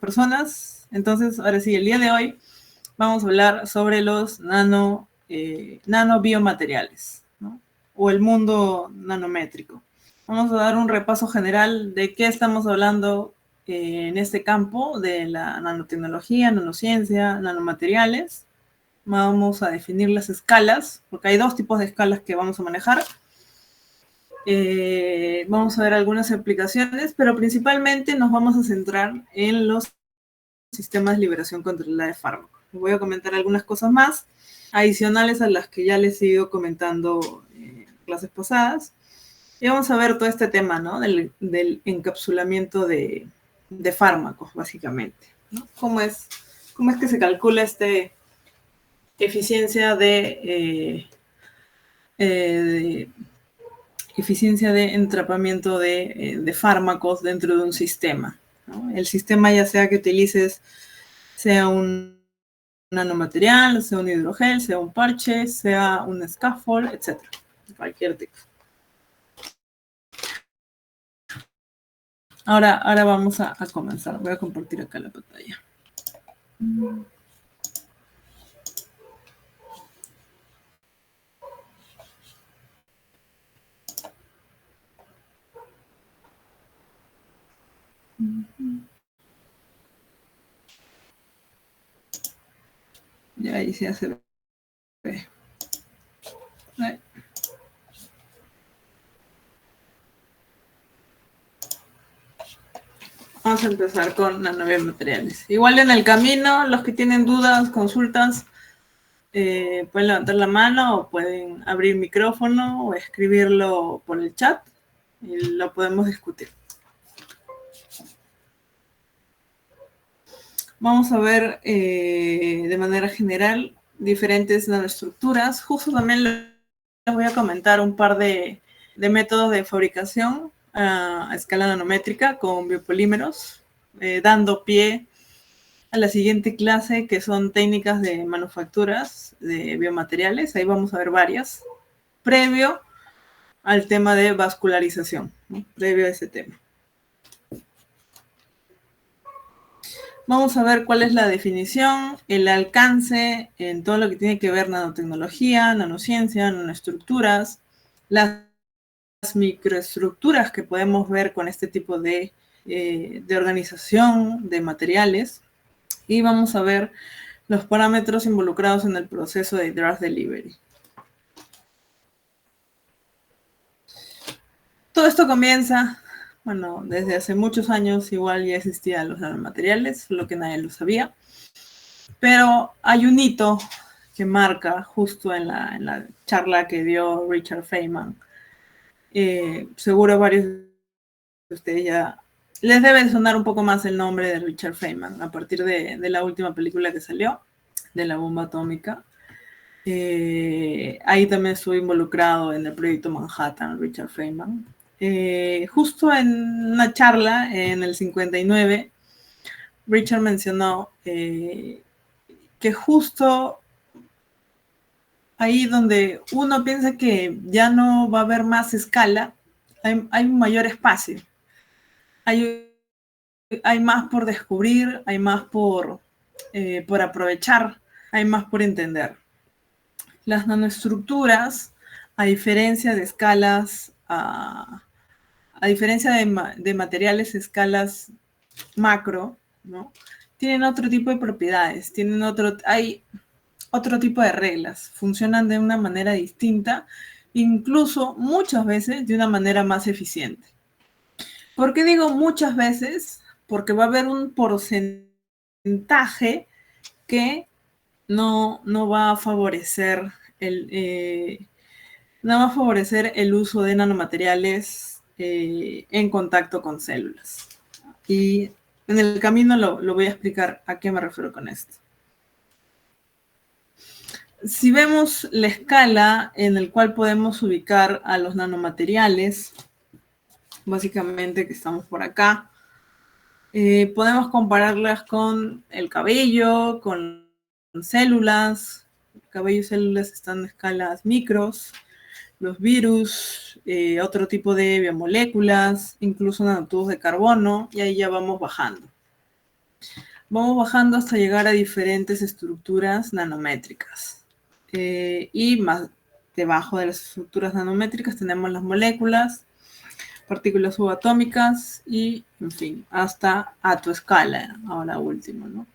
personas. Entonces, ahora sí, el día de hoy vamos a hablar sobre los nanobiomateriales, ¿no? O el mundo nanométrico. Vamos a dar un repaso general de qué estamos hablando en este campo de la nanotecnología, nanociencia, nanomateriales. Vamos a definir las escalas, porque hay dos tipos de escalas que vamos a manejar. Vamos a ver algunas aplicaciones, pero principalmente nos vamos a centrar en los sistemas de liberación controlada de fármacos. Voy a comentar algunas cosas más, adicionales a las que ya les he ido comentando en clases pasadas. Y vamos a ver todo este tema, ¿no? Del encapsulamiento de fármacos, básicamente, ¿no? ¿Cómo es que se calcula eficiencia eficiencia de entrapamiento de fármacos dentro de un sistema, ¿no? El sistema, ya sea que utilices, sea un nanomaterial, sea un hidrogel, sea un parche, sea un scaffold, etc. Cualquier tipo. Ahora vamos a comenzar. Voy a compartir acá la pantalla. Y ahí sí se ve. Ahí. Vamos a empezar con nanobiomateriales. Igual en el camino, los que tienen dudas, consultas, pueden levantar la mano o pueden abrir micrófono o escribirlo por el chat y lo podemos discutir. Vamos a ver de manera general diferentes nanoestructuras. Justo también les voy a comentar un par de métodos de fabricación a escala nanométrica con biopolímeros, dando pie a la siguiente clase, que son técnicas de manufacturas de biomateriales. Ahí vamos a ver varias, previo al tema de vascularización, ¿no? Previo a ese tema. Vamos a ver cuál es la definición, el alcance en todo lo que tiene que ver nanotecnología, nanociencia, nanoestructuras, las microestructuras que podemos ver con este tipo de organización de materiales. Y vamos a ver los parámetros involucrados en el proceso de drug delivery. Todo esto comienza, bueno, desde hace muchos años igual ya existían los nanomateriales, lo que nadie lo sabía. Pero hay un hito que marca justo en la charla que dio Richard Feynman. Seguro varios de ustedes ya les debe sonar un poco más el nombre de Richard Feynman a partir de la última película que salió, de la bomba atómica. Ahí también estuve involucrado en el proyecto Manhattan, Richard Feynman. Justo en una charla en el 59, Richard mencionó que justo ahí donde uno piensa que ya no va a haber más escala, hay un mayor espacio. Hay más por descubrir, hay más por aprovechar, hay más por entender. Las nanoestructuras, a diferencia de escalas, a diferencia de materiales a escalas macro, ¿no? Tienen otro tipo de propiedades, hay otro tipo de reglas, funcionan de una manera distinta, incluso muchas veces de una manera más eficiente. ¿Por qué digo muchas veces? Porque va a haber un porcentaje que no va a favorecer el uso de nanomateriales en contacto con células. Y en el camino lo voy a explicar a qué me refiero con esto. Si vemos la escala en la cual podemos ubicar a los nanomateriales, básicamente que estamos por acá, podemos compararlas con el cabello, con células. El cabello y células están en escalas micros, los virus, otro tipo de biomoléculas, incluso nanotubos de carbono, y ahí ya vamos bajando. Vamos bajando hasta llegar a diferentes estructuras nanométricas. Y más debajo de las estructuras nanométricas tenemos las moléculas, partículas subatómicas y, en fin, hasta atoescala, ahora último, ¿no?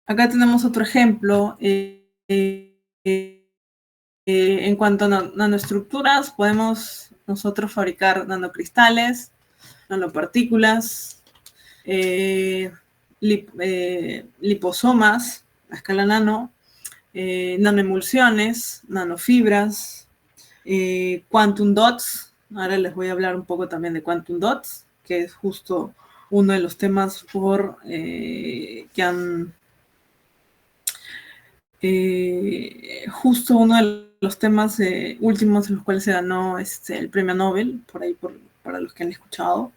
Acá tenemos otro ejemplo. En cuanto a nanoestructuras, podemos nosotros fabricar nanocristales, nanopartículas, liposomas a escala nano, nanoemulsiones, nanofibras, quantum dots. Ahora les voy a hablar un poco también de quantum dots, que es justo uno de los temas que han justo uno de los temas últimos en los cuales se ganó el premio Nobel, por ahí para los que han escuchado.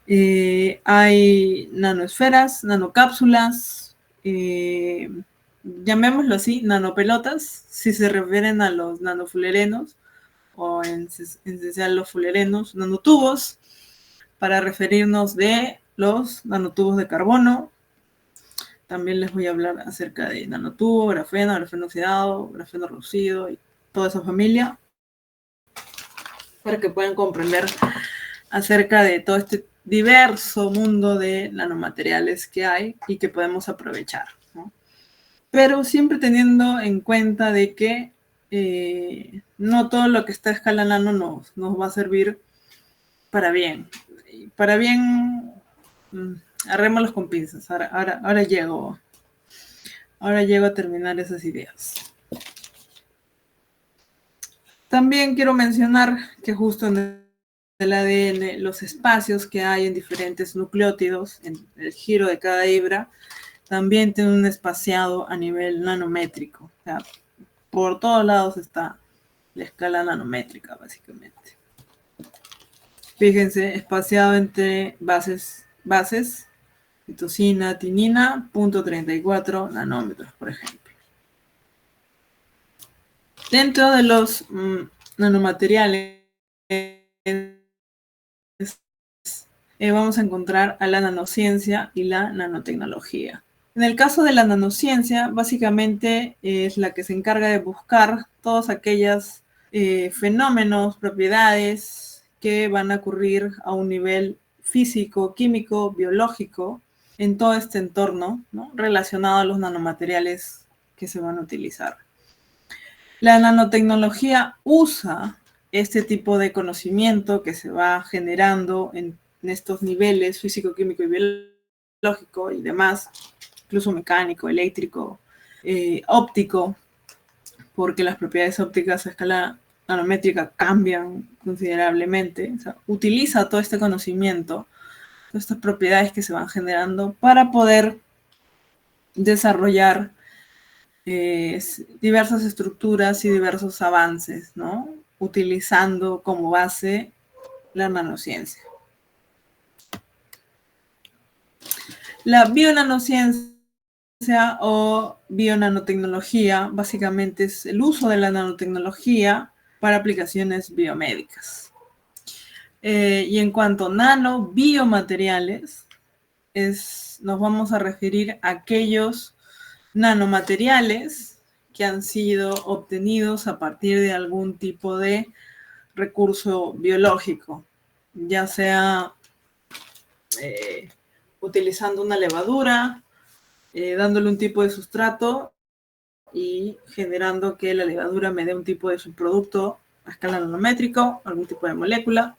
Hay nanoesferas, nanocápsulas, llamémoslo así, nanopelotas, si se refieren a los nanofullerenos, o en esencial los fullerenos, nanotubos, para referirnos de los nanotubos de carbono. También les voy a hablar acerca de nanotubo, grafeno oxidado, grafeno reducido y toda esa familia, para que puedan comprender acerca de todo este diverso mundo de nanomateriales que hay y que podemos aprovechar, ¿no? Pero siempre teniendo en cuenta de que no todo lo que está a escala nano nos va a servir para bien. Para bien, agarrémoslos con pinzas. Ahora llego a terminar esas ideas. También quiero mencionar que justo en el ADN, los espacios que hay en diferentes nucleótidos, en el giro de cada hebra, también tienen un espaciado a nivel nanométrico. O sea, por todos lados está la escala nanométrica, básicamente. Fíjense, espaciado entre bases, citosina, tinina, 0.34 nanómetros, por ejemplo. Dentro de los nanomateriales vamos a encontrar a la nanociencia y la nanotecnología. En el caso de la nanociencia, básicamente es la que se encarga de buscar todos aquellos fenómenos, propiedades que van a ocurrir a un nivel físico, químico, biológico, en todo este entorno, ¿no?, relacionado a los nanomateriales que se van a utilizar. La nanotecnología usa este tipo de conocimiento que se va generando en estos niveles físico, químico y biológico y demás, incluso mecánico, eléctrico, óptico, porque las propiedades ópticas a escala nanométrica cambian considerablemente. O sea, utiliza todo este conocimiento, todas estas propiedades que se van generando para poder desarrollar diversas estructuras y diversos avances, ¿no?, utilizando como base la nanociencia. La bionanociencia o bionanotecnología básicamente es el uso de la nanotecnología para aplicaciones biomédicas. Y en cuanto a nanobiomateriales, nos vamos a referir a aquellos nanomateriales que han sido obtenidos a partir de algún tipo de recurso biológico, ya sea utilizando una levadura, dándole un tipo de sustrato y generando que la levadura me dé un tipo de subproducto a escala nanométrica, algún tipo de molécula,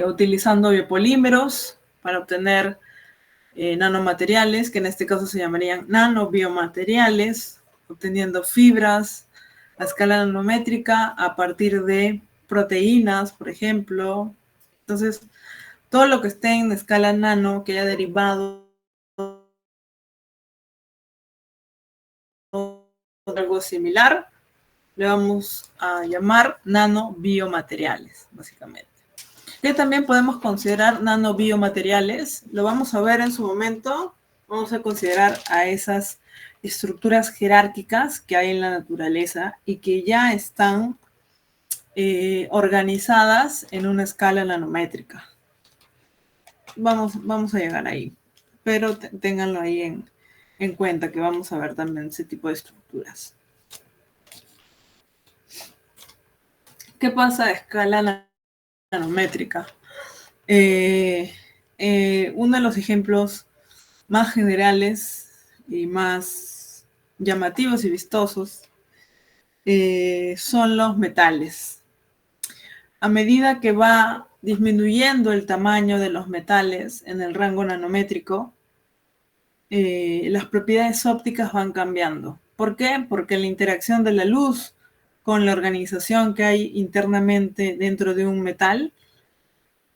utilizando biopolímeros para obtener nanomateriales, que en este caso se llamarían nanobiomateriales, obteniendo fibras a escala nanométrica a partir de proteínas, por ejemplo. Entonces, todo lo que esté en escala nano, que haya derivado de algo similar, le vamos a llamar nanobiomateriales, básicamente. Que también podemos considerar nanobiomateriales, lo vamos a ver en su momento. Vamos a considerar a esas estructuras jerárquicas que hay en la naturaleza y que ya están organizadas en una escala nanométrica. vamos a llegar ahí, pero ténganlo ahí en cuenta, que vamos a ver también ese tipo de estructuras. ¿Qué pasa a escala nanométrica? Uno de los ejemplos más generales y más llamativos y vistosos son los metales. A medida que va disminuyendo el tamaño de los metales en el rango nanométrico, las propiedades ópticas van cambiando. ¿Por qué? Porque la interacción de la luz con la organización que hay internamente dentro de un metal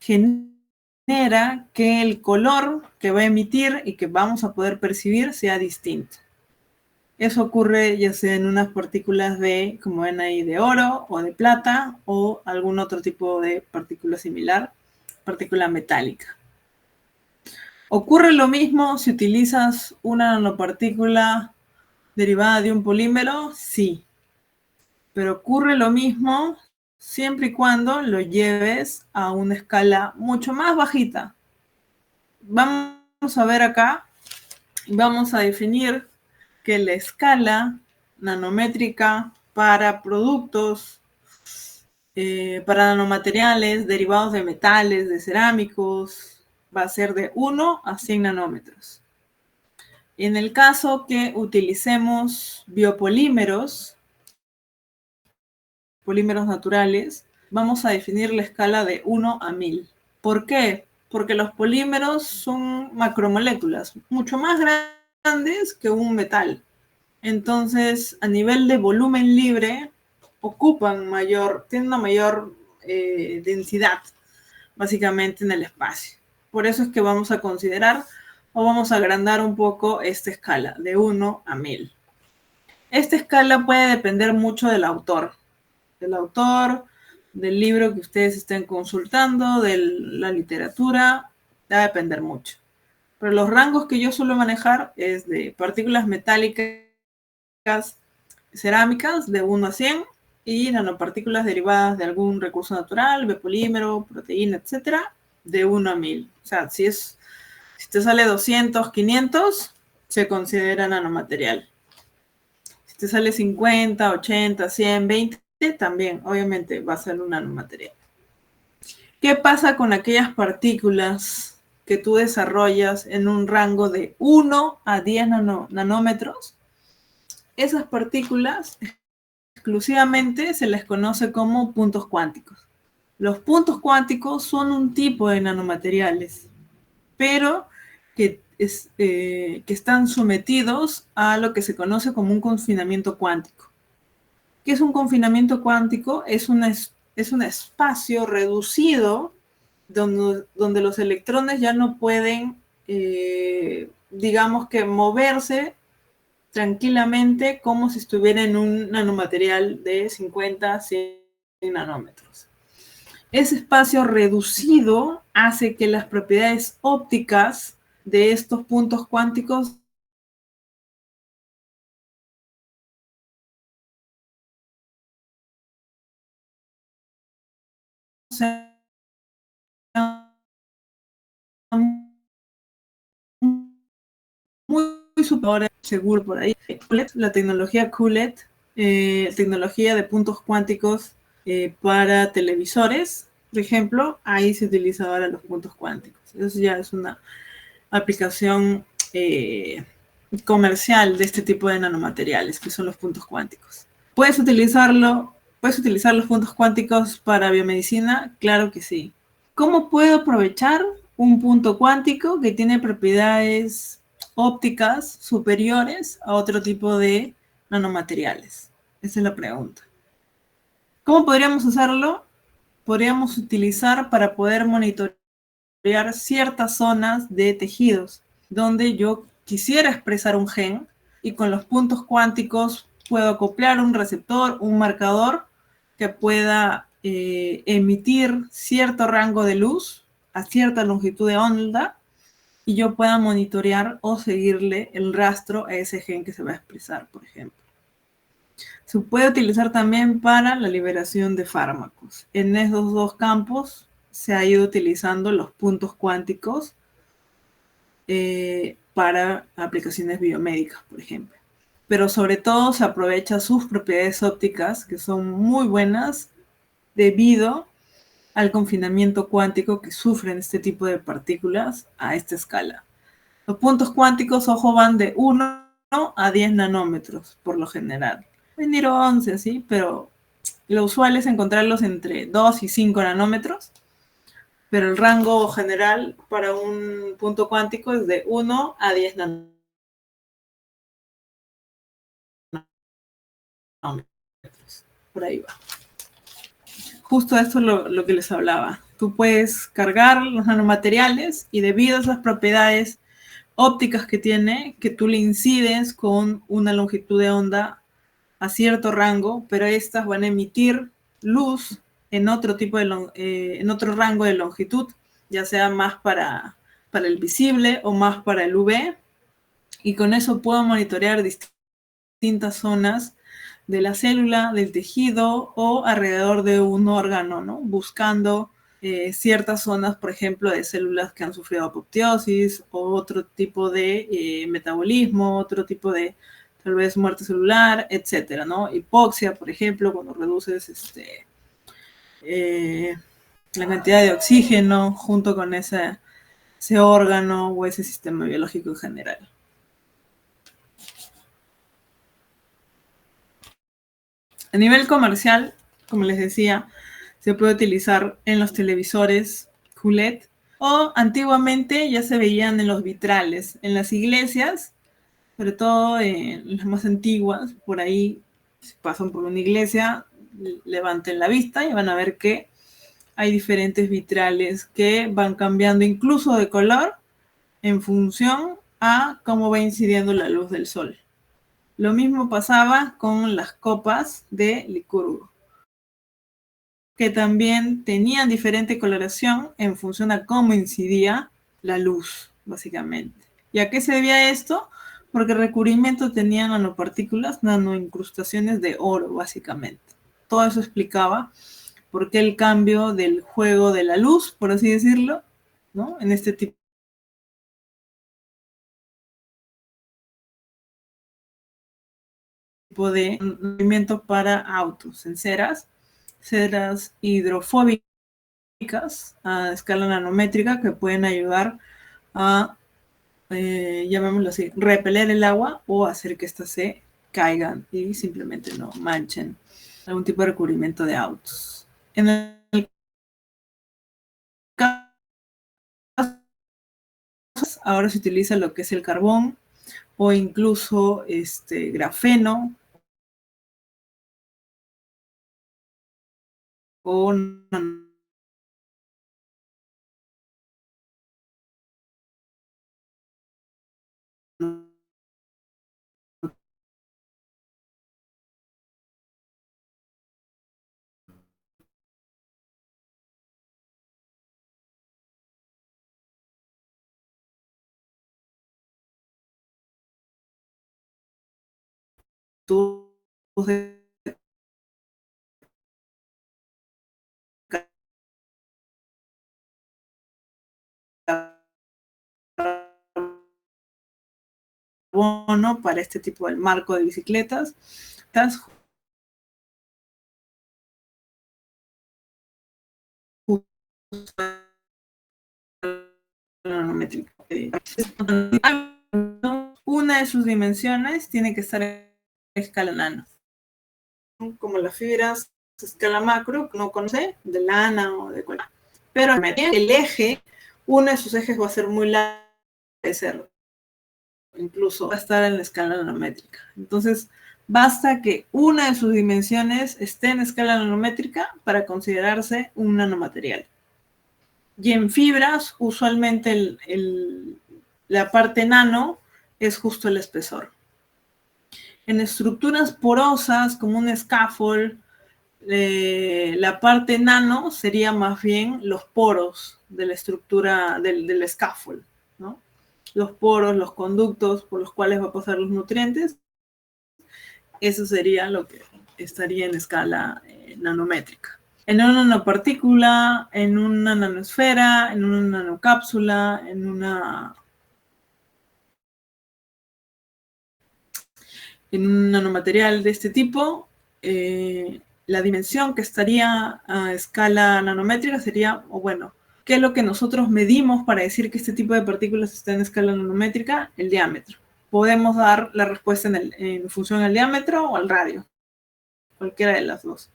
genera que el color que va a emitir y que vamos a poder percibir sea distinto. Eso ocurre ya sea en unas partículas de, como ven ahí, de oro o de plata o algún otro tipo de partícula similar, partícula metálica. ¿Ocurre lo mismo si utilizas una nanopartícula derivada de un polímero? Sí. Pero ocurre lo mismo siempre y cuando lo lleves a una escala mucho más bajita. Vamos a ver acá, vamos a definir que la escala nanométrica para productos, para nanomateriales derivados de metales, de cerámicos, va a ser de 1 a 100 nanómetros. En el caso que utilicemos biopolímeros, polímeros naturales, vamos a definir la escala de 1 a 1000. ¿Por qué? Porque los polímeros son macromoléculas, mucho más grandes que un metal. Entonces, a nivel de volumen libre, tienen una mayor densidad, básicamente, en el espacio. Por eso es que vamos a considerar o vamos a agrandar un poco esta escala, de 1 a 1000. Esta escala puede depender mucho del autor, del libro que ustedes estén consultando, de la literatura, va a depender mucho. Pero los rangos que yo suelo manejar es de partículas metálicas cerámicas de 1 a 100 y nanopartículas derivadas de algún recurso natural, biopolímero, proteína, etcétera, de 1 a 1000. O sea, si te sale 200, 500, se considera nanomaterial. Si te sale 50, 80, 100, 20, también, obviamente, va a ser un nanomaterial. ¿Qué pasa con aquellas partículas que tú desarrollas en un rango de 1 a 10 nanómetros? Esas partículas exclusivamente se les conoce como puntos cuánticos. Los puntos cuánticos son un tipo de nanomateriales, pero que están sometidos a lo que se conoce como un confinamiento cuántico. ¿Qué es un confinamiento cuántico? Es un espacio reducido donde los electrones ya no pueden, digamos que moverse tranquilamente como si estuviera en un nanomaterial de 50, 100 nanómetros. Ese espacio reducido hace que las propiedades ópticas de estos puntos cuánticos sean muy superiores, seguro por ahí. La tecnología QLED, tecnología de puntos cuánticos para televisores, por ejemplo, ahí se utiliza ahora los puntos cuánticos. Eso ya es una aplicación comercial de este tipo de nanomateriales, que son los puntos cuánticos. ¿Puedes utilizar los puntos cuánticos para biomedicina? Claro que sí. ¿Cómo puedo aprovechar un punto cuántico que tiene propiedades ópticas superiores a otro tipo de nanomateriales? Esa es la pregunta. ¿Cómo podríamos hacerlo? Podríamos utilizar para poder monitorear ciertas zonas de tejidos donde yo quisiera expresar un gen y con los puntos cuánticos puedo acoplar un receptor, un marcador que pueda emitir cierto rango de luz a cierta longitud de onda y yo pueda monitorear o seguirle el rastro a ese gen que se va a expresar, por ejemplo. Se puede utilizar también para la liberación de fármacos. En esos dos campos se ha ido utilizando los puntos cuánticos para aplicaciones biomédicas, por ejemplo. Pero sobre todo se aprovecha sus propiedades ópticas, que son muy buenas debido al confinamiento cuántico que sufren este tipo de partículas a esta escala. Los puntos cuánticos, ojo, van de 1 a 10 nanómetros, por lo general. Pueden ir 11, así, pero lo usual es encontrarlos entre 2 y 5 nanómetros. Pero el rango general para un punto cuántico es de 1 a 10 nanómetros. Por ahí va. Justo esto es lo que les hablaba. Tú puedes cargar los nanomateriales y debido a esas propiedades ópticas que tiene, que tú le incides con una longitud de onda a cierto rango, pero estas van a emitir luz en otro tipo de en otro rango de longitud, ya sea más para el visible o más para el UV, y con eso puedo monitorear distintas zonas de la célula, del tejido o alrededor de un órgano, ¿no? Buscando ciertas zonas, por ejemplo, de células que han sufrido apoptosis o otro tipo de metabolismo, otro tipo de tal vez muerte celular, etcétera, ¿no? Hipoxia, por ejemplo, cuando reduces la cantidad de oxígeno junto con ese órgano o ese sistema biológico en general. A nivel comercial, como les decía, se puede utilizar en los televisores QLED o antiguamente ya se veían en los vitrales, en las iglesias, sobre todo en las más antiguas, por ahí si pasan por una iglesia, levanten la vista y van a ver que hay diferentes vitrales que van cambiando incluso de color en función a cómo va incidiendo la luz del sol. Lo mismo pasaba con las copas de Licurgo, que también tenían diferente coloración en función a cómo incidía la luz, básicamente. ¿Y a qué se debía esto? Porque el recubrimiento tenía nanopartículas, nanoincrustaciones de oro, básicamente. Todo eso explicaba por qué el cambio del juego de la luz, por así decirlo, ¿no? En este tipo de movimiento para autos, en ceras hidrofóbicas a escala nanométrica que pueden ayudar a, llamémoslo así, repeler el agua o hacer que éstas se caigan y simplemente no manchen algún tipo de recubrimiento de autos. En el caso, ahora se utiliza lo que es el carbón o incluso grafeno o de carbono para este tipo de marco de bicicletas. Una de sus dimensiones tiene que estar en escala nano. Como las fibras a escala macro, no conoce, de lana o de cualquier. Pero el eje, uno de sus ejes va a ser muy largo, incluso va a estar en la escala nanométrica. Entonces, basta que una de sus dimensiones esté en escala nanométrica para considerarse un nanomaterial. Y en fibras, usualmente la parte nano es justo el espesor. En estructuras porosas, como un scaffold, la parte nano sería más bien los poros de la estructura del scaffold, ¿no? Los poros, los conductos por los cuales va a pasar los nutrientes. Eso sería lo que estaría en escala nanométrica. en una nanopartícula, en una nanosfera, en una nanocápsula, en un nanomaterial de este tipo, la dimensión que estaría a escala nanométrica sería, o bueno, ¿qué es lo que nosotros medimos para decir que este tipo de partículas está en escala nanométrica? El diámetro. Podemos dar la respuesta en función al diámetro o al radio, cualquiera de las dos.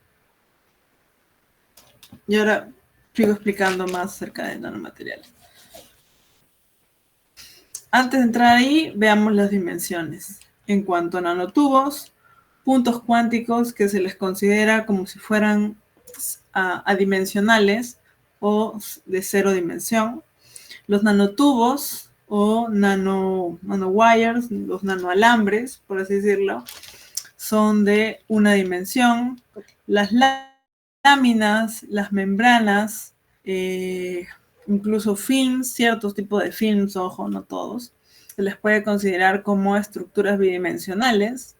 Y ahora sigo explicando más acerca de nanomateriales. Antes de entrar ahí, veamos las dimensiones. En cuanto a nanotubos, puntos cuánticos que se les considera como si fueran adimensionales o de cero dimensión. Los nanotubos o nanowires, los nanoalambres, por así decirlo, son de una dimensión. Las láminas, las membranas, incluso films, ciertos tipos de films, ojo, no todos, se les puede considerar como estructuras bidimensionales.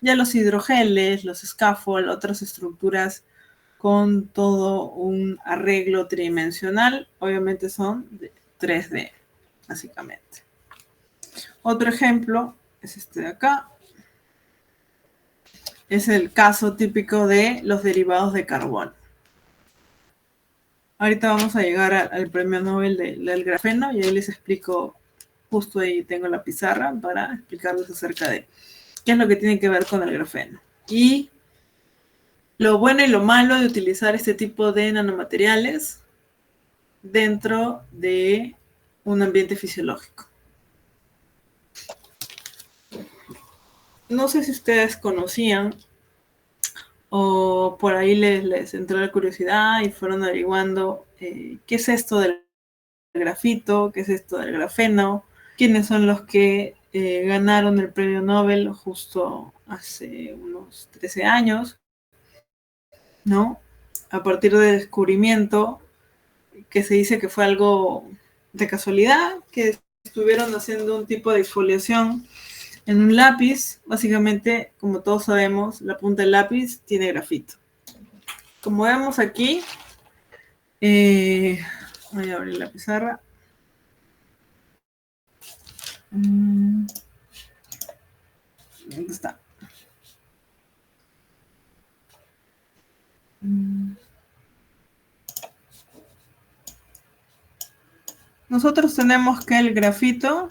Ya los hidrogeles, los scaffold, otras estructuras con todo un arreglo tridimensional, obviamente son de 3D, básicamente. Otro ejemplo es este de acá. Es el caso típico de los derivados de carbono. Ahorita vamos a llegar al premio Nobel del grafeno y ahí les explico, justo ahí tengo la pizarra para explicarles acerca de qué es lo que tiene que ver con el grafeno. Y lo bueno y lo malo de utilizar este tipo de nanomateriales dentro de un ambiente fisiológico. No sé si ustedes conocían o por ahí les entró la curiosidad y fueron averiguando qué es esto del grafito, qué es esto del grafeno, quiénes son los que ganaron el premio Nobel justo hace unos 13 años, ¿no? A partir del descubrimiento que se dice que fue algo de casualidad, que estuvieron haciendo un tipo de exfoliación en un lápiz. Básicamente, como todos sabemos, la punta del lápiz tiene grafito. Como vemos aquí, voy a abrir la pizarra. ¿Dónde está? Nosotros tenemos que el grafito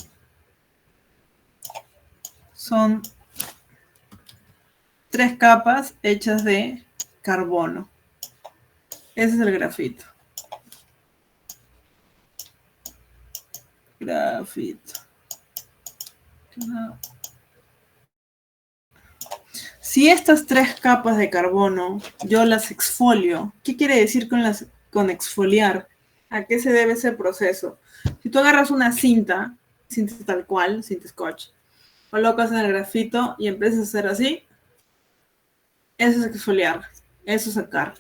son 3 capas hechas de carbono. Ese es el grafito. Grafito. Si estas 3 capas de carbono yo las exfolio, ¿qué quiere decir con exfoliar? ¿A qué se debe ese proceso? Si tú agarras una cinta tal cual, cinta scotch, colocas en el grafito y empiezas a hacer así, eso es exfoliar, eso es sacar.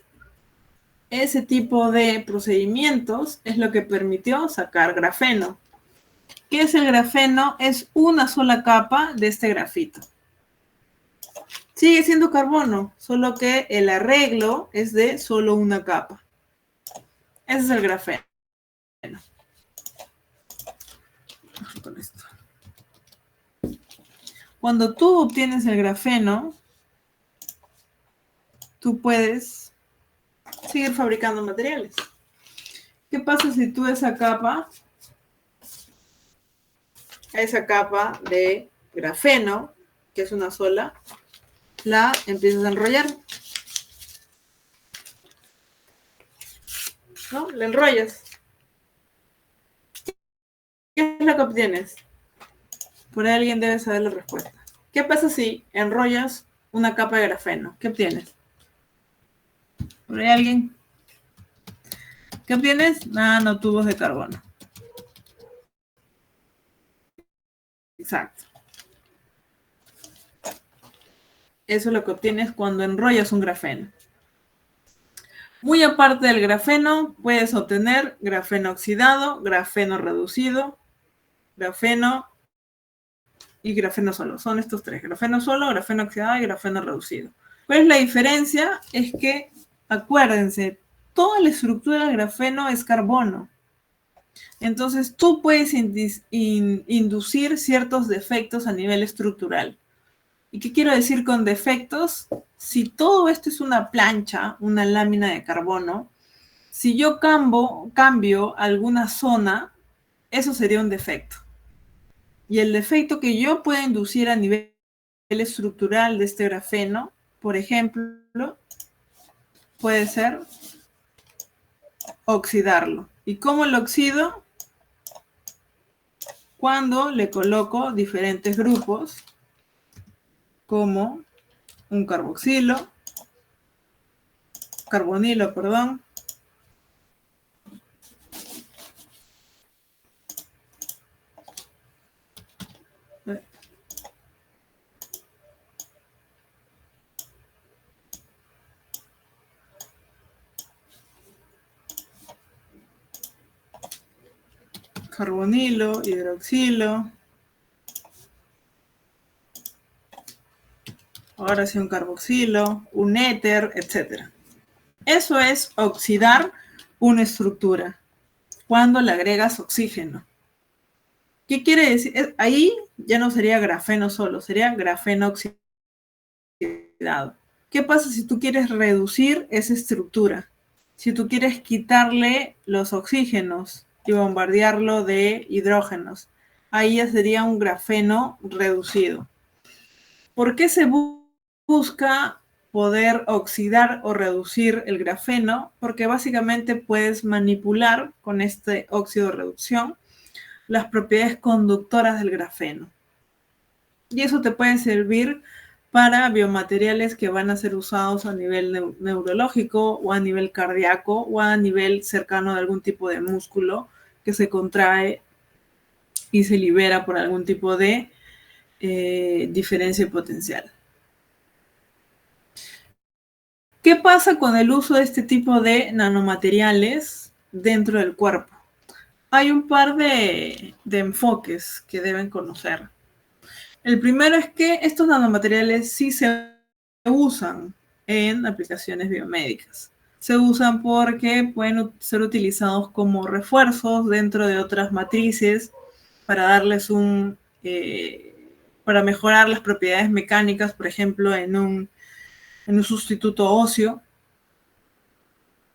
Ese tipo de procedimientos es lo que permitió sacar grafeno. ¿Qué es el grafeno? Es una sola capa de este grafito. Sigue siendo carbono, solo que el arreglo es de solo una capa. Ese es el grafeno. Con esto. Cuando tú obtienes el grafeno, tú puedes seguir fabricando materiales. ¿Qué pasa si tú esa capa de grafeno, que es una sola, la empiezas a enrollar? ¿No? La enrollas. ¿Qué es lo que obtienes? Por ahí alguien debe saber la respuesta. ¿Qué pasa si enrollas una capa de grafeno? ¿Qué obtienes? ¿Por ahí alguien? ¿Qué obtienes? Nanotubos de carbono. Exacto. Eso es lo que obtienes cuando enrollas un grafeno. Muy aparte del grafeno, puedes obtener grafeno oxidado, grafeno reducido, grafeno y grafeno solo. Son estos 3, grafeno solo, grafeno oxidado y grafeno reducido. ¿Cuál es la diferencia? Es que Acuérdense, toda la estructura del grafeno es carbono. Entonces, tú puedes inducir ciertos defectos a nivel estructural. ¿Y qué quiero decir con defectos? Si todo esto es una plancha, una lámina de carbono, si yo cambio alguna zona, eso sería un defecto. Y el defecto que yo puedo inducir a nivel estructural de este grafeno, por ejemplo, puede ser oxidarlo. ¿Y cómo lo oxido? Cuando le coloco diferentes grupos, como un carbonilo, perdón, carbonilo, hidroxilo, ahora sí un carboxilo, un éter, etc. Eso es oxidar una estructura cuando le agregas oxígeno. ¿Qué quiere decir? Ahí ya no sería grafeno solo, sería grafeno oxidado. ¿Qué pasa si tú quieres reducir esa estructura? Si tú quieres quitarle los oxígenos y bombardearlo de hidrógenos, ahí ya sería un grafeno reducido. ¿Por qué se busca poder oxidar o reducir el grafeno? Porque básicamente puedes manipular con este óxido de reducción las propiedades conductoras del grafeno. Y eso te puede servir para biomateriales que van a ser usados a nivel neurológico o a nivel cardíaco o a nivel cercano de algún tipo de músculo que se contrae y se libera por algún tipo de diferencia potencial. ¿Qué pasa con el uso de este tipo de nanomateriales dentro del cuerpo? Hay un par de enfoques que deben conocer. El primero es que estos nanomateriales sí se usan en aplicaciones biomédicas. Se usan porque pueden ser utilizados como refuerzos dentro de otras matrices para darles para mejorar las propiedades mecánicas, por ejemplo, en un sustituto óseo,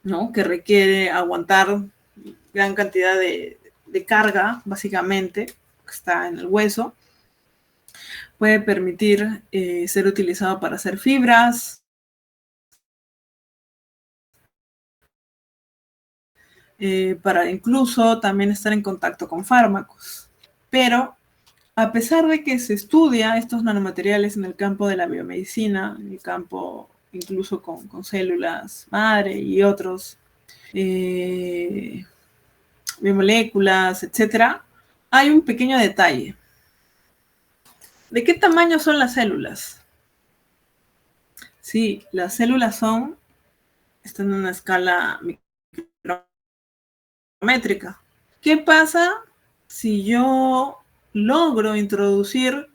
¿no? Que requiere aguantar gran cantidad de carga, básicamente, que está en el hueso. Puede permitir ser utilizado para hacer fibras, para incluso también estar en contacto con fármacos. Pero a pesar de que se estudia estos nanomateriales en el campo de la biomedicina, en el campo incluso con células madre y otros biomoléculas, etc., hay un pequeño detalle. ¿De qué tamaño son las células? Sí, las células están en una escala micrométrica. ¿Qué pasa si yo logro introducir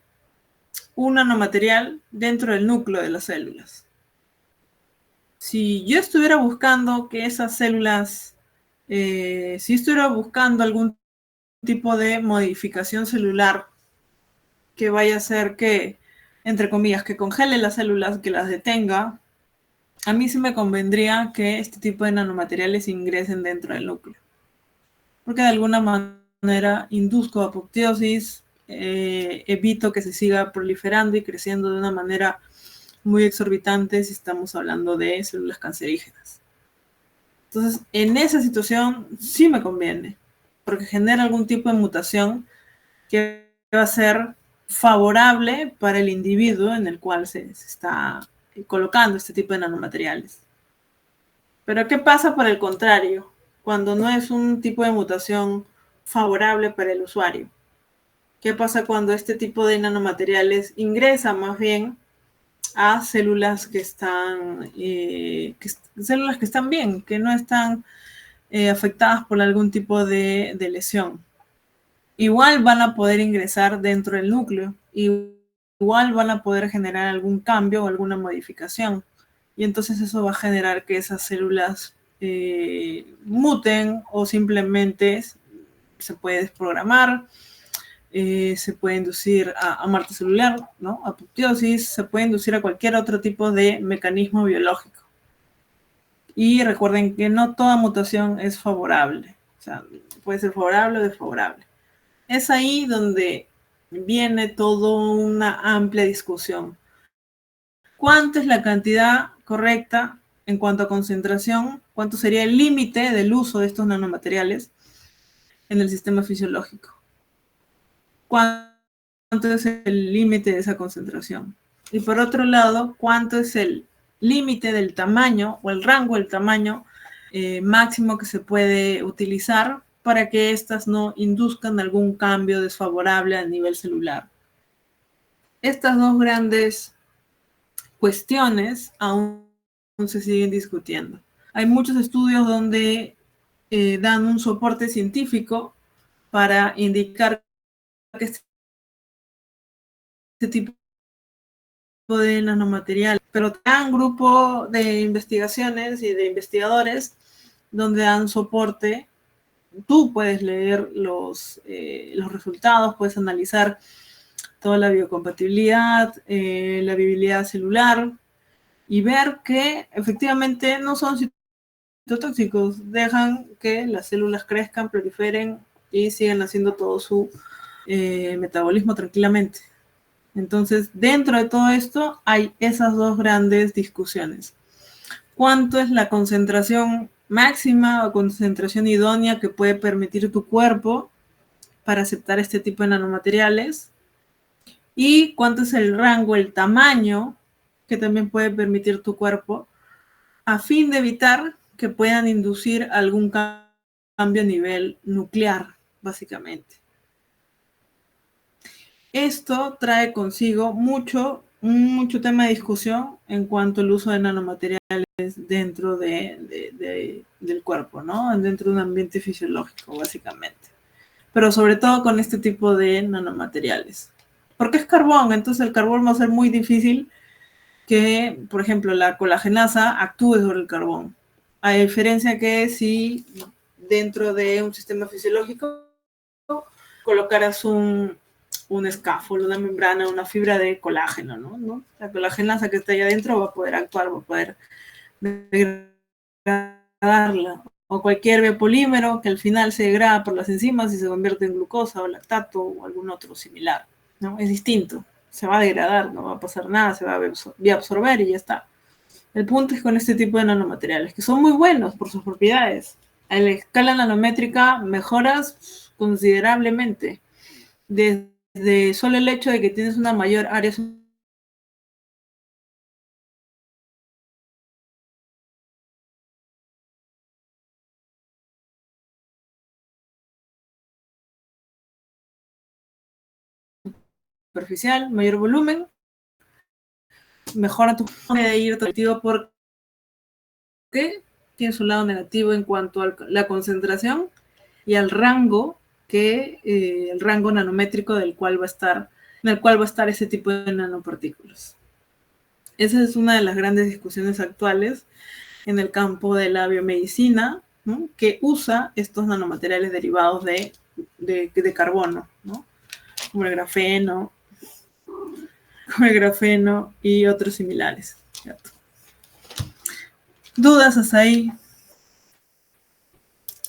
un nanomaterial dentro del núcleo de las células? Si yo estuviera buscando que esas células, si estuviera buscando algún tipo de modificación celular que vaya a hacer que, entre comillas, que congele las células, que las detenga, a mí sí me convendría que este tipo de nanomateriales ingresen dentro del núcleo. Porque de alguna manera induzco apoptosis, evito que se siga proliferando y creciendo de una manera muy exorbitante si estamos hablando de células cancerígenas. Entonces, en esa situación sí me conviene, porque genera algún tipo de mutación que va a ser favorable para el individuo en el cual se está colocando este tipo de nanomateriales. Pero ¿qué pasa por el contrario? Cuando no es un tipo de mutación favorable para el usuario. ¿Qué pasa cuando este tipo de nanomateriales ingresa más bien a células que están, células que están bien, que no están afectadas por algún tipo de lesión? Igual van a poder ingresar dentro del núcleo, igual van a poder generar algún cambio o alguna modificación. y entonces eso va a generar que esas células muten o simplemente se puede desprogramar, se puede inducir a muerte celular, ¿no? Apoptosis, se puede inducir a cualquier otro tipo de mecanismo biológico. Y recuerden que no toda mutación es favorable, o sea, puede ser favorable o desfavorable. Es ahí donde viene toda una amplia discusión. ¿Cuánto es la cantidad correcta en cuanto a concentración? ¿Cuánto sería el límite del uso de estos nanomateriales en el sistema fisiológico? ¿Cuánto es el límite de esa concentración? Y por otro lado, ¿cuánto es el límite del tamaño o el rango del tamaño máximo que se puede utilizar para que éstas no induzcan algún cambio desfavorable a nivel celular? Estas dos grandes cuestiones aún se siguen discutiendo. Hay muchos estudios donde dan un soporte científico para indicar que este tipo de nanomaterial, pero dan grupo de investigaciones y de investigadores donde dan soporte. Tú puedes leer los resultados, puedes analizar toda la biocompatibilidad, la viabilidad celular y ver que efectivamente no son citotóxicos, dejan que las células crezcan, proliferen y sigan haciendo todo su metabolismo tranquilamente. Entonces, dentro de todo esto hay esas dos grandes discusiones. ¿Cuánto es la concentración máxima o concentración idónea que puede permitir tu cuerpo para aceptar este tipo de nanomateriales? ¿Y cuánto es el rango, el tamaño que también puede permitir tu cuerpo a fin de evitar que puedan inducir algún cambio a nivel nuclear, básicamente? Esto trae consigo mucho tema de discusión en cuanto al uso de nanomateriales dentro del cuerpo, ¿no? Dentro de un ambiente fisiológico, básicamente. Pero sobre todo con este tipo de nanomateriales. Porque es carbón, entonces el carbón va a ser muy difícil que, por ejemplo, la colagenasa actúe sobre el carbón. A diferencia que si dentro de un sistema fisiológico colocaras un escáfold, una membrana, una fibra de colágeno, ¿no? La colagenasa que está ahí adentro va a poder actuar, va a poder degradarla. O cualquier biopolímero que al final se degrada por las enzimas y se convierte en glucosa o lactato o algún otro similar, ¿no? Es distinto, se va a degradar, no va a pasar nada, se va a absorber y ya está. El punto es con este tipo de nanomateriales, que son muy buenos por sus propiedades. A la escala nanométrica mejoras considerablemente. Desde solo el hecho de que tienes una mayor área superficial, mayor volumen, mejora tu forma de ir activo porque tiene su lado negativo en cuanto a la concentración y al rango el rango nanométrico en el cual va a estar ese tipo de nanopartículas. Esa es una de las grandes discusiones actuales en el campo de la biomedicina, ¿no? Que usa estos nanomateriales derivados de carbono, ¿no? Como el grafeno y otros similares. ¿Cierto? ¿Dudas hasta ahí?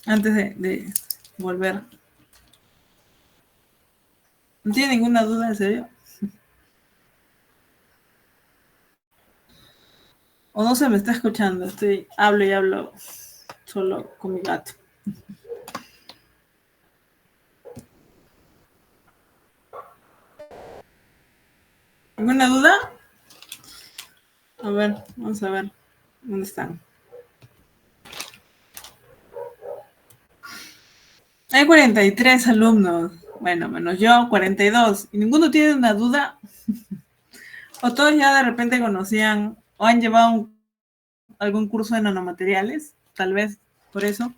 Antes de volver. ¿No tiene ninguna duda, en serio? O no se me está escuchando, hablo y hablo solo con mi gato. ¿Ninguna duda? A ver, vamos a ver. ¿Dónde están? Hay 43 alumnos. Bueno, menos yo, 42. ¿Y ninguno tiene una duda? ¿O todos ya de repente conocían o han llevado algún curso de nanomateriales? Tal vez por eso.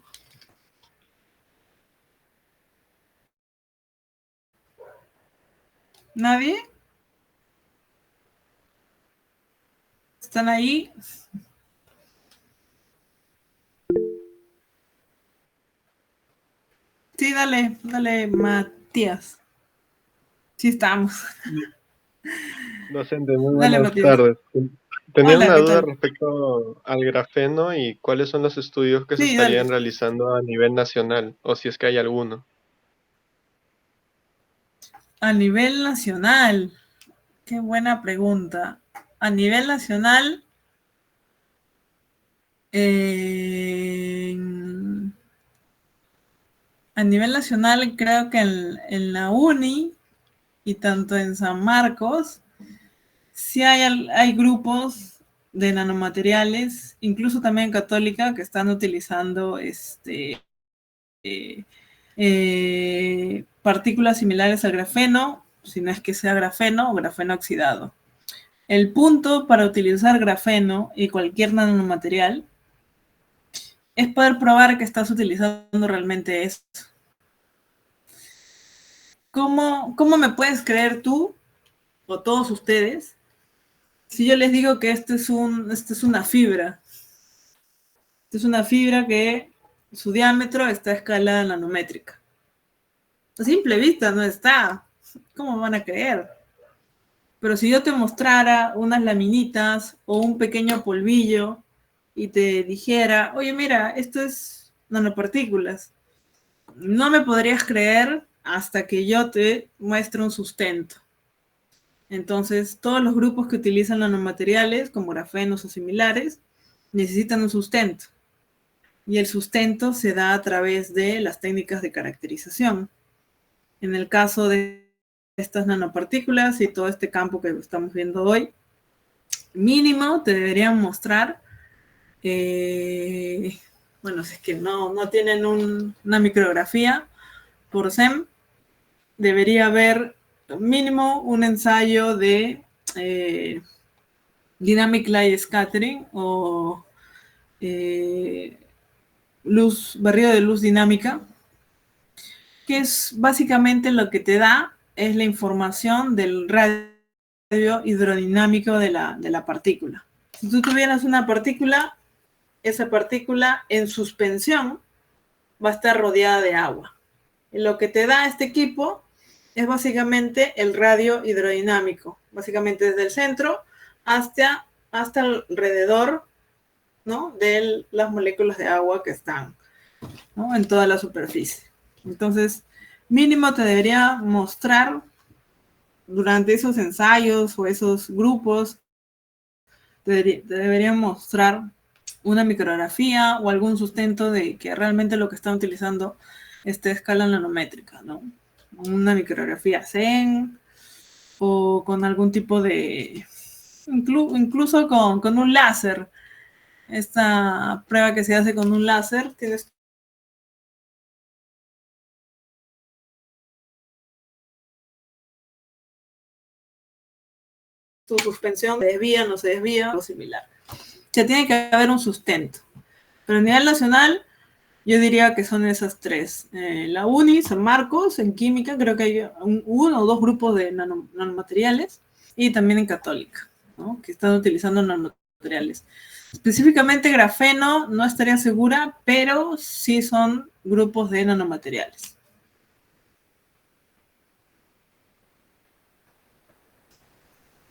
¿Nadie? ¿Están ahí? Sí, dale, Matías. Sí estamos. Docente, muy Dale, buenas Matías. tardes. Tenía Hola, una ¿qué duda tal? respecto al grafeno y cuáles son los estudios que se Sí, dale. estarían realizando a nivel nacional, o si es que hay alguno. A nivel nacional, qué buena pregunta. A nivel nacional, eh, creo que en la uni y tanto en San Marcos, sí hay grupos de nanomateriales, incluso también en Católica, que están utilizando eh, partículas similares al grafeno, si no es que sea grafeno o grafeno oxidado. El punto para utilizar grafeno y cualquier nanomaterial es poder probar que estás utilizando realmente eso. ¿Cómo me puedes creer tú o todos ustedes si yo les digo que esto es una fibra? Esto es una fibra que su diámetro está a escala nanométrica. A simple vista no está. ¿Cómo van a creer? Pero si yo te mostrara unas laminitas o un pequeño polvillo y te dijera, oye, mira, esto es nanopartículas, no me podrías creer hasta que yo te muestre un sustento. Entonces, todos los grupos que utilizan nanomateriales, como grafenos o similares, necesitan un sustento. Y el sustento se da a través de las técnicas de caracterización. En el caso de estas nanopartículas y todo este campo que estamos viendo hoy, mínimo te deberían mostrar, bueno, si es que no tienen una micrografía por SEM, debería haber mínimo un ensayo de Dynamic Light Scattering o eh, barrido de luz dinámica, que es básicamente lo que te da es la información del radio hidrodinámico de la partícula. Si tú tuvieras una partícula, esa partícula en suspensión va a estar rodeada de agua. Y lo que te da este equipo es básicamente el radio hidrodinámico, básicamente desde el centro hasta alrededor, ¿no?, de las moléculas de agua que están, ¿no?, en toda la superficie. Entonces, mínimo te debería mostrar durante esos ensayos o esos grupos, te deberían mostrar una micrografía o algún sustento de que realmente lo que están utilizando esté a escala nanométrica, ¿no? Una micrografía Zen o con algún tipo de, incluso con un láser. Esta prueba que se hace con un láser, tienes tu suspensión, se desvía, no se desvía, o similar. O sea, tiene que haber un sustento. Pero a nivel nacional, yo diría que son esas tres. La UNI, San Marcos, en química, creo que hay uno o dos grupos de nanomateriales, y también en Católica, ¿no?, que están utilizando nanomateriales. Específicamente grafeno, no estaría segura, pero sí son grupos de nanomateriales.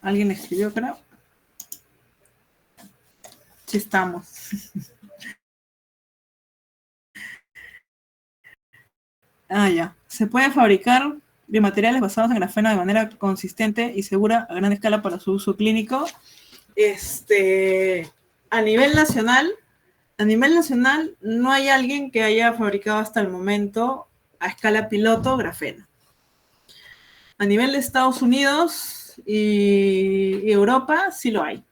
¿Alguien escribió, creo? Sí estamos. Ya. Se puede fabricar biomateriales basados en grafeno de manera consistente y segura a gran escala para su uso clínico. A nivel nacional, no hay alguien que haya fabricado hasta el momento a escala piloto grafeno. A nivel de Estados Unidos y Europa, sí lo hay.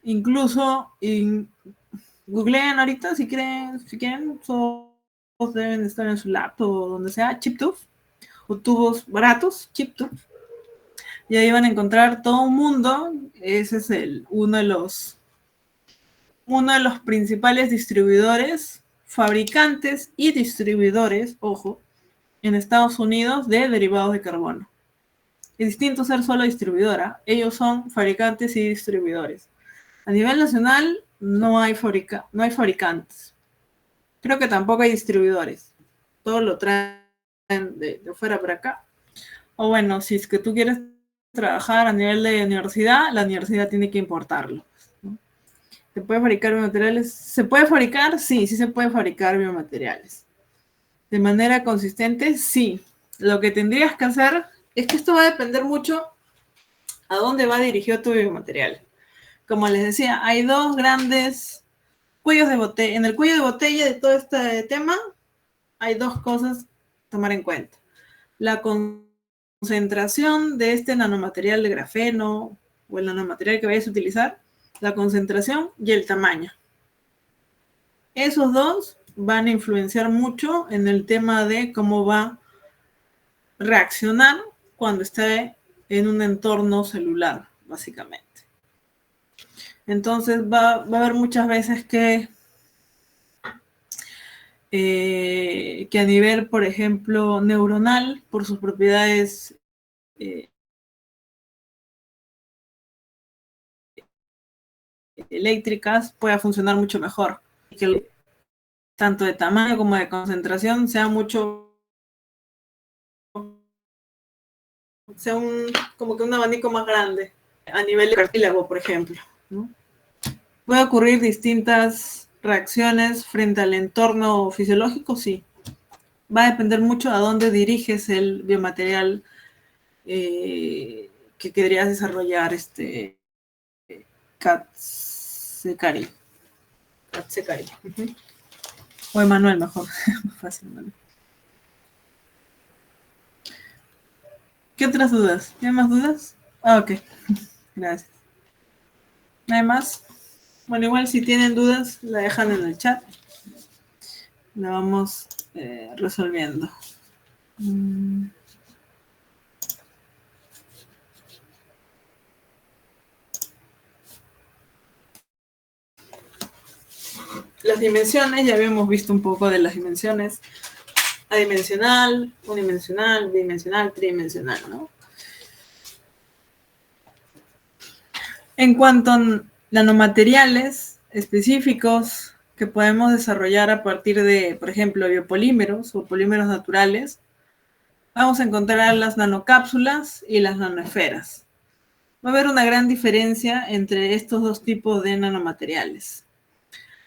Incluso, googleen ahorita si quieren, todos deben estar en su laptop o donde sea, chiptube, o tubos baratos, chiptube, y ahí van a encontrar todo un mundo. Ese es uno de los principales distribuidores, fabricantes y distribuidores, ojo, en Estados Unidos de derivados de carbono. Es distinto ser solo distribuidora, ellos son fabricantes y distribuidores. A nivel nacional no hay fabricantes. Creo que tampoco hay distribuidores. Todo lo traen de fuera para acá. O bueno, si es que tú quieres trabajar a nivel de universidad, la universidad tiene que importarlo, ¿no? ¿Se puede fabricar biomateriales? ¿Se puede fabricar? Sí, sí se puede fabricar biomateriales. ¿De manera consistente? Sí. Lo que tendrías que hacer es que esto va a depender mucho a dónde va dirigido tu biomaterial. Como les decía, hay dos grandes cuellos de botella. En el cuello de botella de todo este tema hay dos cosas a tomar en cuenta. La concentración de este nanomaterial de grafeno o el nanomaterial que vayas a utilizar, la concentración y el tamaño. Esos dos van a influenciar mucho en el tema de cómo va a reaccionar cuando esté en un entorno celular, básicamente. Entonces va a haber muchas veces que a nivel, por ejemplo, neuronal, por sus propiedades eléctricas, pueda funcionar mucho mejor. Que tanto de tamaño como de concentración sea como que un abanico más grande a nivel de cartílago, por ejemplo, ¿no? ¿Puede ocurrir distintas reacciones frente al entorno fisiológico? Sí. Va a depender mucho a dónde diriges el biomaterial que querías desarrollar, Katsecari. O Emanuel, mejor. Más fácil, Emanuel. ¿Qué otras dudas? ¿Hay más dudas? Ah, ok. Gracias. ¿No hay más? Bueno, igual si tienen dudas, la dejan en el chat. La vamos resolviendo. Las dimensiones, ya habíamos visto un poco de las dimensiones. Adimensional, unidimensional, bidimensional, tridimensional, ¿no? En cuanto a nanomateriales específicos que podemos desarrollar a partir de, por ejemplo, biopolímeros o polímeros naturales, vamos a encontrar las nanocápsulas y las nanoesferas. Va a haber una gran diferencia entre estos dos tipos de nanomateriales.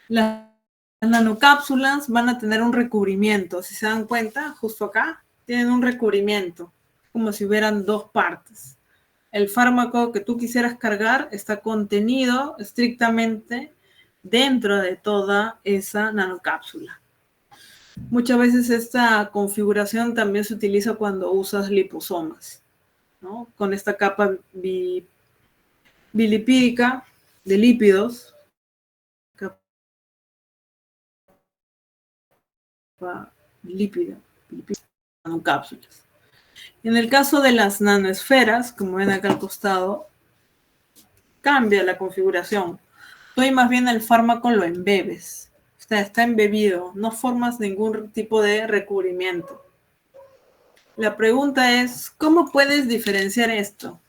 Las nanocápsulas van a tener un recubrimiento. Si se dan cuenta, justo acá, tienen un recubrimiento, como si hubieran dos partes. El fármaco que tú quisieras cargar está contenido estrictamente dentro de toda esa nanocápsula. Muchas veces esta configuración también se utiliza cuando usas liposomas, ¿no? Con esta capa bilipídica de lípidos, capa lípida, nanocápsulas. En el caso de las nanoesferas, como ven acá al costado, cambia la configuración. Tú ahí más bien el fármaco lo embebes. Está embebido, no formas ningún tipo de recubrimiento. La pregunta es, ¿cómo puedes diferenciar esto?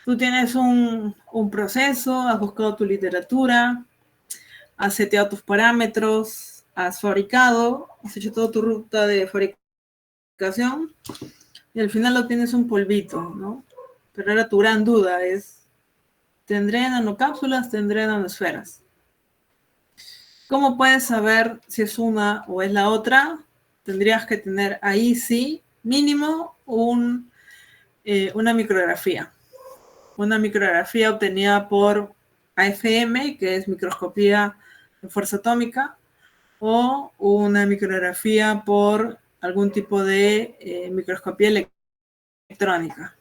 Tú tienes un proceso, has buscado tu literatura, has seteado tus parámetros, has fabricado, has hecho toda tu ruta de fabricación y al final lo tienes un polvito, ¿no? Pero ahora tu gran duda es, ¿tendré nanocápsulas, tendré nanosferas? ¿Cómo puedes saber si es una o es la otra? Tendrías que tener ahí sí, mínimo, una micrografía. Una micrografía obtenida por AFM, que es microscopía de fuerza atómica, o una micrografía por algún tipo de microscopía electrónica,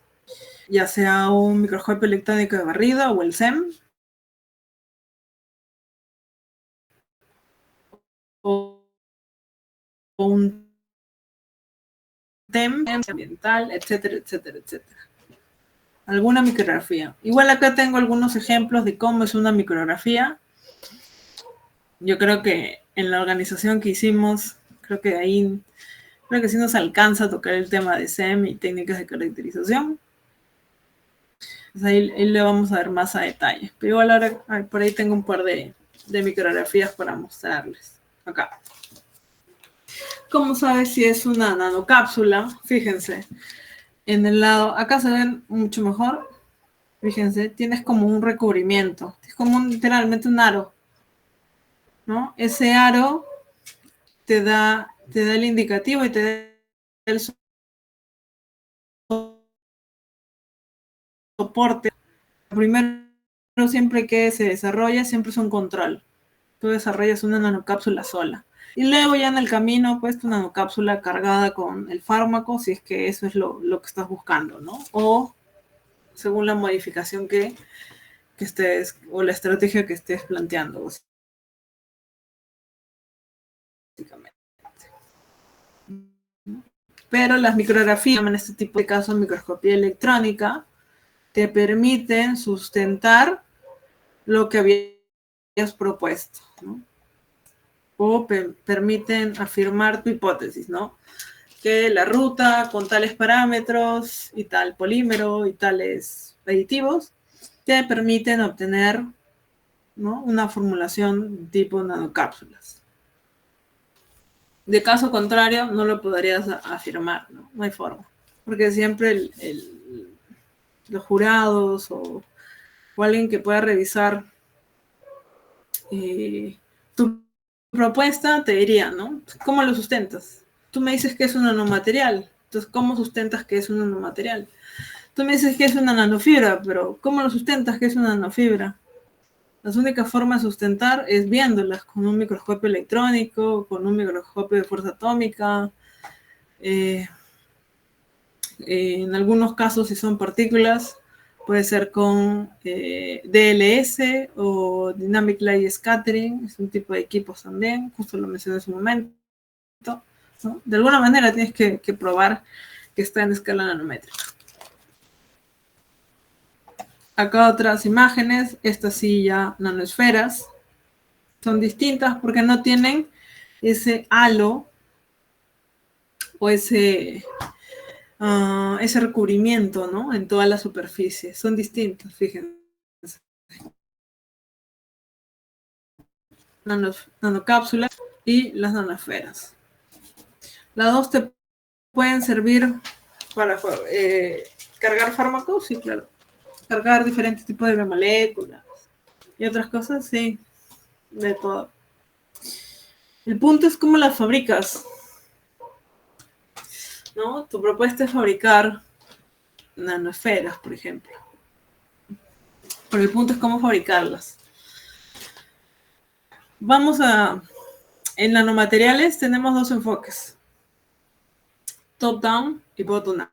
ya sea un microscopio electrónico de barrido o el SEM, o un TEM ambiental, etcétera, etcétera, etcétera. Alguna micrografía. Igual acá tengo algunos ejemplos de cómo es una micrografía. Yo creo que en la organización que hicimos, creo que sí nos alcanza a tocar el tema de SEM y técnicas de caracterización. Pues ahí le vamos a ver más a detalle. Pero igual ahora por ahí tengo un par de micrografías para mostrarles. Acá. ¿Cómo sabes si es una nanocápsula? Fíjense. En el lado, acá se ven mucho mejor. Fíjense, tienes como un recubrimiento. Es como literalmente un aro, ¿no? Ese aro te da el indicativo y te da el soporte. Primero, siempre que se desarrolla, siempre es un control. Tú desarrollas una nanocápsula sola. Y luego ya en el camino, pues tu nanocápsula cargada con el fármaco, si es que eso es lo que estás buscando, ¿no? O según la modificación que estés, o la estrategia que estés planteando, básicamente. Pero las micrografías, en este tipo de casos, microscopía electrónica, te permiten sustentar lo que habías propuesto, ¿no? O permiten afirmar tu hipótesis, ¿no? Que la ruta con tales parámetros y tal polímero y tales aditivos te permiten obtener, ¿no?, una formulación tipo nanocápsulas. De caso contrario, no lo podrías afirmar, ¿no? No hay forma. Porque siempre los jurados o alguien que pueda revisar tu propuesta te diría, ¿no? ¿Cómo lo sustentas? Tú me dices que es un nanomaterial, entonces ¿cómo sustentas que es un nanomaterial? Tú me dices que es una nanofibra, pero ¿cómo lo sustentas que es una nanofibra? Las únicas formas de sustentar es viéndolas con un microscopio electrónico, con un microscopio de fuerza atómica. En algunos casos, si son partículas, puede ser con DLS o Dynamic Light Scattering, es un tipo de equipos también, justo lo mencioné en su momento, ¿no? De alguna manera tienes que probar que está en escala nanométrica. Acá otras imágenes, estas sí ya nanosferas, son distintas porque no tienen ese halo o ese recubrimiento, ¿no?, en toda la superficie. Son distintos, fíjense. Nanocápsulas y las nanosferas. Las dos te pueden servir para cargar fármacos, sí, claro. Cargar diferentes tipos de moléculas y otras cosas, sí, de todo. El punto es cómo las fabricas, ¿no? Tu propuesta es fabricar nanosferas, por ejemplo. Pero el punto es cómo fabricarlas. En nanomateriales tenemos dos enfoques: top-down y bottom-up.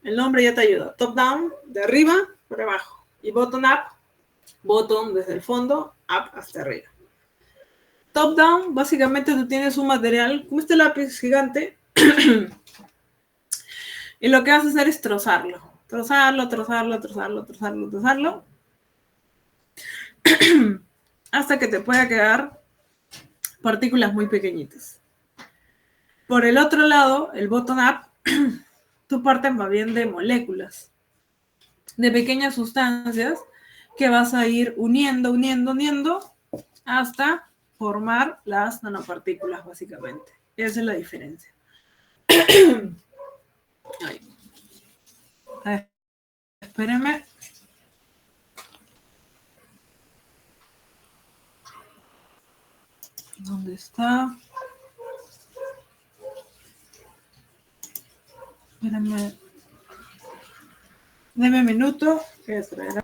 El nombre ya te ayuda. Top-down, de arriba para abajo. Y bottom-up, bottom desde el fondo, up hasta arriba. Top-down, básicamente tú tienes un material como este lápiz gigante y lo que vas a hacer es trozarlo. Hasta que te pueda quedar partículas muy pequeñitas. Por el otro lado, el bottom-up, tú partes más bien de moléculas, de pequeñas sustancias que vas a ir uniendo hasta formar las nanopartículas, básicamente. Esa es la diferencia. Espérenme. ¿Dónde está? Espérenme. Deme un minuto. Voy a traer